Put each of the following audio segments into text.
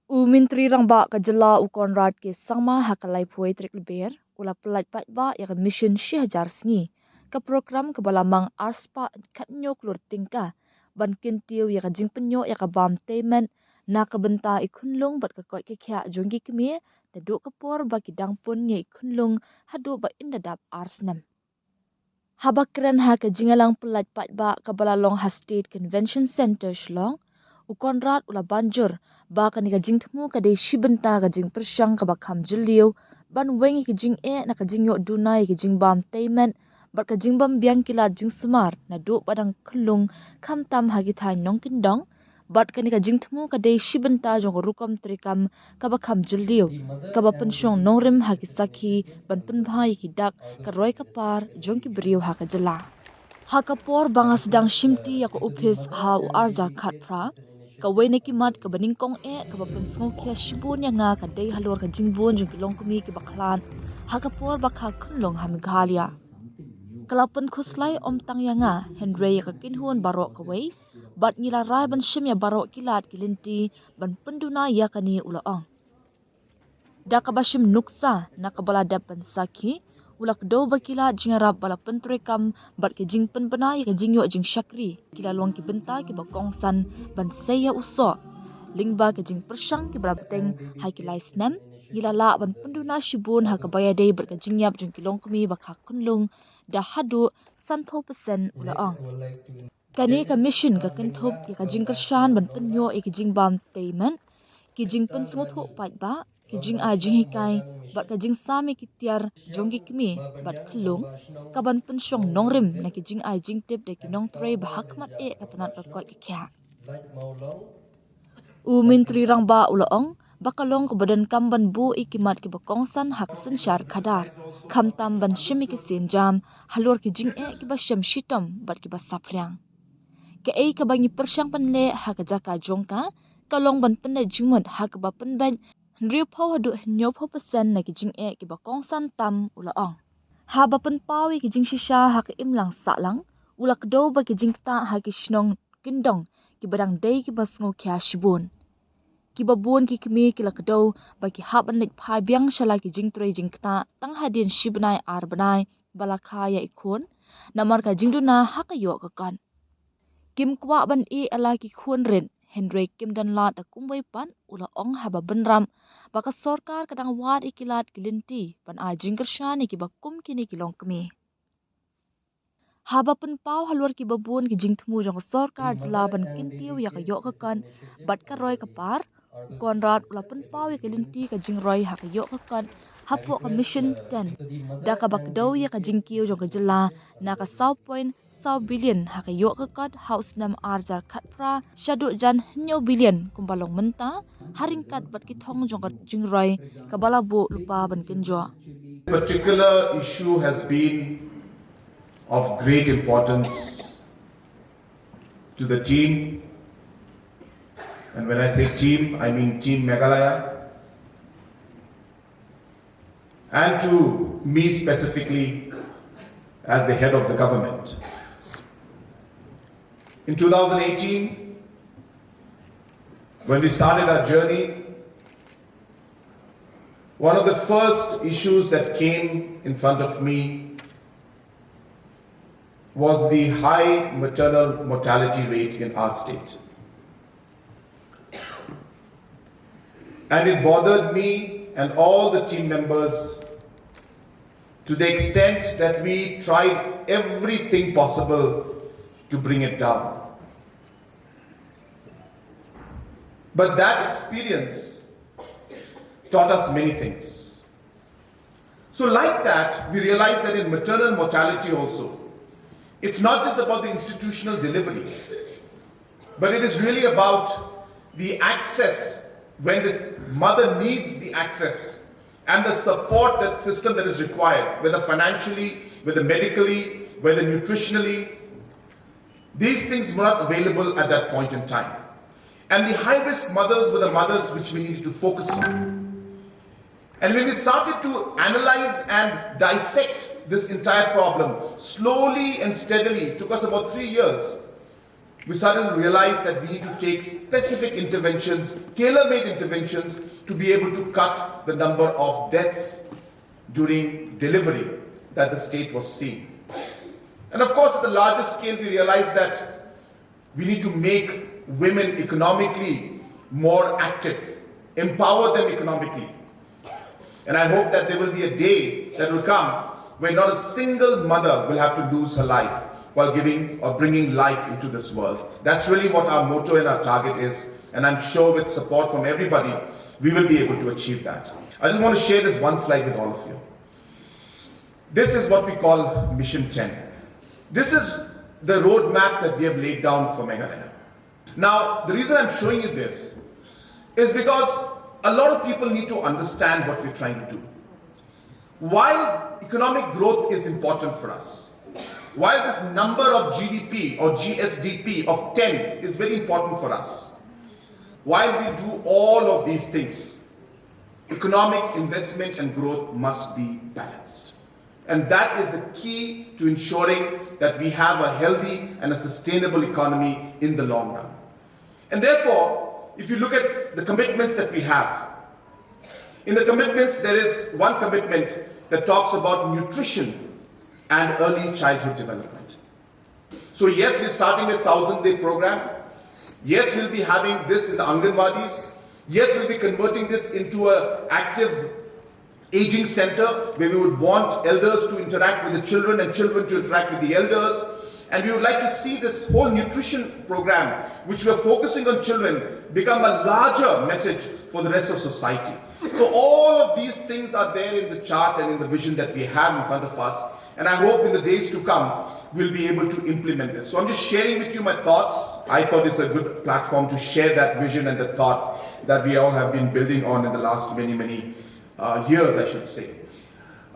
Mintri rang ba ka jala u Konrad ke sangma hakalai puai trik leber ula pelat pat ba ya ka mission 1000 sngi ka program ke balamang arspa khatnyo klur tingka ban kintiu ya ka jing penyo ya ka bam temen na ka benta I khunlung bat ka koi ke kya jonggi kemi te do ka por ba ki dang pun ye khunlung hadu ba indadap arsnam habakran ha ka jingalang pelat pat ba ka balalong ha state convention center shlong u Konrad ula banjur ba ka ni ka jingthmu ka de shibenta ka jing persyang ka ba kham jiliu ban wengi ka jing e na ka jing yo dunai ka jing bam taimen bat ka jing bam biang kila jing sumar na do padang khulung kham tam ha gi thai nong kin dong bat ka ni ka jingthmu ka de shibenta jong rukom trikam ka ba kham jiliu ka ba pensyong nongrim ha ki sakhi ban pen bhai ki dak ka roi ka par jong ki briu ha ka jala ha ka por banga sedang shimti ya ka office ha u arjar khat phra ka wene ki mat ka baning kong e ka ba pen sngo khia shibun ya nga ka dei halor ka jingbon jong ki long kumi ki baklan ha ka por ba kha khunlong ha Meghalaya kalapan khuslai om tang ya nga henry ya ka kinhuan baro ka wei bat ngila rai ban shim ya baro kilat kilinti ban penduna ya ka ni ula ong da ka bashim nuksa na ka bala da ban sakhi ulak do bakila jingarap bala pentrekam bat ke jing penpena ya ke jingyo jing shakri kila luang ki benta ki bakong san ban saya uso lingba ke jing persyang ki brabteng hai ki lai snam gila la ban penduna shibun ha ka baya dei bat ke jingyap jing kilong kumi bakha kunlung da hadu san 4% ula ong kani ka mission ka kinthop ya ka jing kershan ban penyo e ki jing bam teimen ki jing pen sungut ho pat ba ki jing a jing hikai bat ka jing sami ki tiar jonggi kimi bat khulung ka ban pen shong nongrim na ki jing a jing tip de ki nong trei ba hakmat e katanat ka koi ki kya mintri rang ba ulaong bakalong ko badan kamban bu ikimat ki bakong san haksen shar khadar kham tam ban shimi ki sin jam halor ki jing e ki ba sham shitom bat ki ba sapryang ke ei ka bangi persyang panle ha ka jaka jongka kalong ban pende jingmot ha ka ba penban Rio pho hadu nyo pho percent na ki jing e ki ba kong san tam ula ong ha ba pen pawi ki jing shisha ha ka imlang sa lang ula kdo ba ki jing ta ha ki shnong kindong ki badang dei ki ba sngo kya shibun ki ba bun ki kimi ki la kdo ba ki ha ban nik phai biang shala ki jing trei jing ta tang ha din shibnai ar banai bala khaya ikon namar ka jing du na ha ka yo ka kan kim kwa ban e ala ki khun ren Henry Kim dan lat da kumbai pan ula ong haba benram baka sorkar kadang wad ikilat kilinti pan a jingker shani ki bakum kini kilong kemi haba pen pau halwar ki babun ki jingthmu jong sorkar jlaban kintiu ya ka yo ka kan bat ka roi ka par Konrad ula pen pau ya kilinti ka jingroi ha ka yo ka kan hapo ka mission 10 da ka bakdo ya ka jingkiu jong ka jela na ka south point 100 billion ha ka yo ka kat house nam arjar khatpra shadu jan nyo billion kumbalong menta haringkat bat ki thong jong ka jingroi ka balabu lupa ban kinjo Particular issue has been of great importance to the team, and when I say team, I mean Team Meghalaya, and to me specifically as the head of the government. In 2018, when we started our journey, one of the first issues that came in front of me was the high maternal mortality rate in our state. And it bothered me and all the team members to the extent that we tried everything possible to bring it down. But that experience taught us many things. So like that, we realized that in maternal mortality also, it's not just about the institutional delivery, but it is really about the access when the mother needs the access and the support that system that is required, whether financially, whether medically, whether nutritionally. These things were not available at that point in time. And the high-risk mothers were the mothers which we needed to focus on. And when we started to analyze and dissect this entire problem slowly and steadily, it took us about 3 years. we started to realize that we need to take specific interventions, tailor-made interventions, to be able to cut the number of deaths during delivery that the state was seeing. And of course, at the larger scale, we realized that we need to make women economically more active, empower them economically. And I hope that there will be a day that will come where not a single mother will have to lose her life while giving or bringing life into this world. That's really what our motto and our target is. And I'm sure with support from everybody, we will be able to achieve that. I just want to share this one slide with all of you. This is what we call Mission 10. This is the roadmap that we have laid down for Meghalaya. Now, the reason I'm showing you this is because a lot of people need to understand what we're trying to do. While economic growth is important for us, while this number of GDP or GSDP of 10 is very important for us, while we do all of these things, economic investment and growth must be balanced. And that is the key to ensuring that we have a healthy and a sustainable economy in the long run. And therefore, if you look at the commitments that we have, in the commitments there is one commitment that talks about nutrition and early childhood development. So yes, we're starting with 1,000-day program. Yes, we'll be having this in the Anganwadis. Yes, we'll be converting this into an active aging center where we would want elders to interact with the children and children to interact with the elders. And we would like to see this whole nutrition program, which we are focusing on children, become a larger message for the rest of society. So all of these things are there in the chart and in the vision that we have in front of us. And I hope in the days to come, we'll be able to implement this. So I'm just sharing with you my thoughts. I thought it's a good platform to share that vision and the thought that we all have been building on in the last many years, I should say.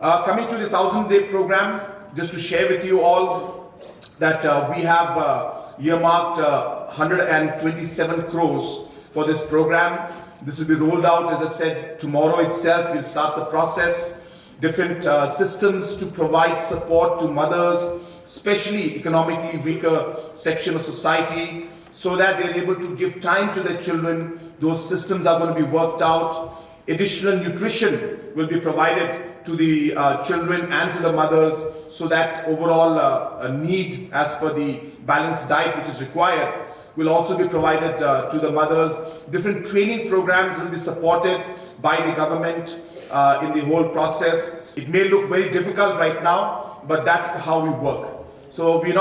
Coming to the 1,000-day program, just to share with you all that we have earmarked 127 crores for this program. This will be rolled out, as I said, tomorrow itself. We'll start the process. Different systems to provide support to mothers, especially economically weaker section of society, so that they're able to give time to their children. Those systems are going to be worked out. Additional nutrition will be provided to the children and to the mothers, so that overall a need as per the balanced diet which is required will also be provided to the mothers. Different training programs will be supported by the government in the whole process. It may look very difficult right now, but that's how we work. So we're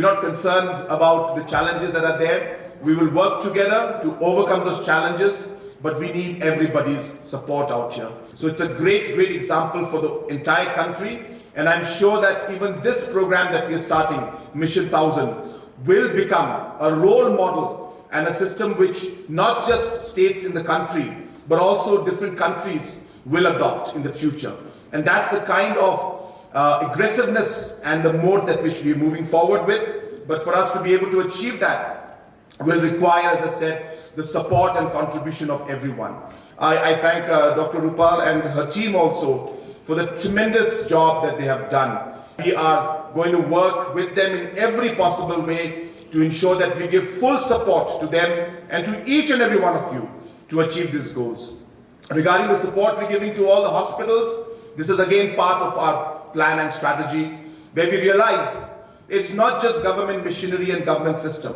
not concerned about the challenges that are there. We will work together to overcome those challenges, but we need everybody's support out here. So it's a great example for the entire country, and I'm sure that even this program that we're starting, Mission 1000, will become a role model and a system which not just states in the country, but also different countries will adopt in the future. And that's the kind of aggressiveness and the mode that which we're moving forward with. But for us to be able to achieve that will require, as I said, the support and contribution of everyone. I thank Dr. Rupal and her team also for the tremendous job that they have done. We are going to work with them in every possible way to ensure that we give full support to them and to each and every one of you to achieve these goals. Regarding the support we're giving to all the hospitals, this is again part of our plan and strategy, where we realize it's not just government machinery and government system.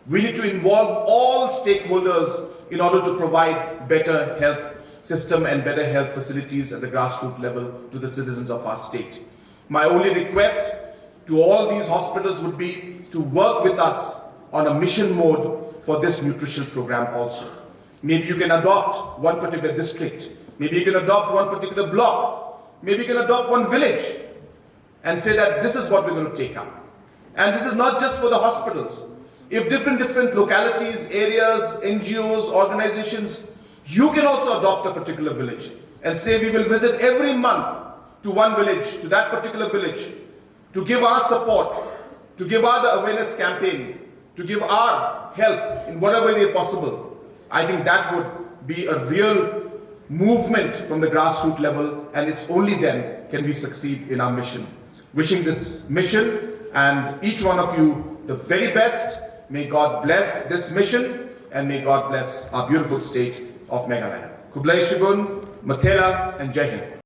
We need to involve all stakeholders in order to provide better health system and better health facilities at the grassroots level to the citizens of our state. My only request to all these hospitals would be to work with us on a mission mode for this nutrition program also. Maybe you can adopt one particular district. Maybe you can adopt one particular block. Maybe you can adopt one village and say that this is what we're going to take up. And this is not just for the hospitals. If different localities, areas, NGOs, organizations, you can also adopt a particular village and say we will visit every month to one village, to that particular village, to give our support, to give our the awareness campaign, to give our help in whatever way possible. I think that would be a real movement from the grassroots level, and it's only then can we succeed in our mission. Wishing this mission and each one of you the very best. May God bless this mission and may God bless our beautiful state of Meghalaya. Kublai Shibun, Maternal and Jai Hind.